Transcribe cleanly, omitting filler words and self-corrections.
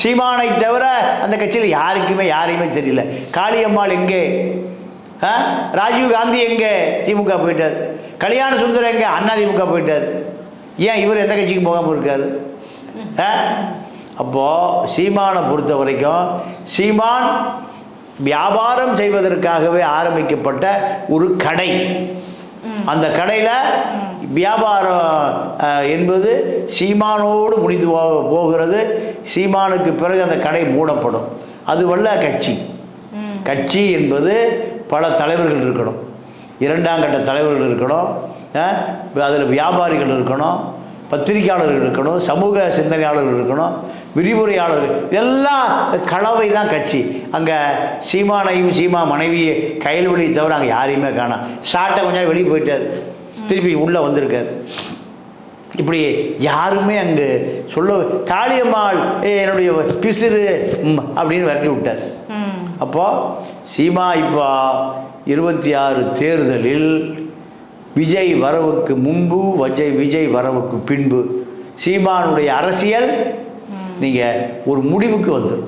சீமானை தவிர அந்த கட்சியில் யாரையுமே தெரியல. காளியம்மாள் எங்கே? ராஜீவ் காந்தி எங்கே? திமுக போயிட்டார். கல்யாண சுந்தரம் எங்கே? அதிமுக போயிட்டார். ஏன் இவர் எந்த கட்சிக்கும் போகாமல் இருக்காரு? அப்போது சீமானை பொறுத்த வரைக்கும் சீமான் வியாபாரம் செய்வதற்காகவே ஆரம்பிக்கப்பட்ட ஒரு கடை. அந்த கடையில் வியாபாரம் என்பது சீமானோடு முடிந்து போகிறது. சீமானுக்கு பிறகு அந்த கடை மூடப்படும். அதுவல்ல கட்சி. கட்சி என்பது பல தலைவர்கள் இருக்கணும், இரண்டாம் கட்ட தலைவர்கள் இருக்கணும், அதில் வியாபாரிகள் இருக்கணும், பத்திரிகையாளர்கள் இருக்கணும், சமூக சிந்தனையாளர்கள் இருக்கணும், விரிவுரையாளர்கள், எல்லாம் கலவை தான் கட்சி. அங்கே சீமானையும் சீமா மனைவியை கையல்வெளி தவிர அங்கே யாரையுமே காணோம். சாட்டை கொஞ்சம் வெளியே போயிட்டார், திருப்பி உள்ளே வந்திருக்கார். இப்படி யாருமே அங்கே சொல்ல காளியம்மாள் என்னுடைய பிசிறு அப்படின்னு விரட்டி விட்டார். அப்போது சீமா இப்போ 26 தேர்தலில் விஜய் வரவுக்கு முன்பு, விஜய் வரவுக்கு பின்பு சீமானுடைய அரசியல் நீங்கள் ஒரு முடிவுக்கு வந்துடும்.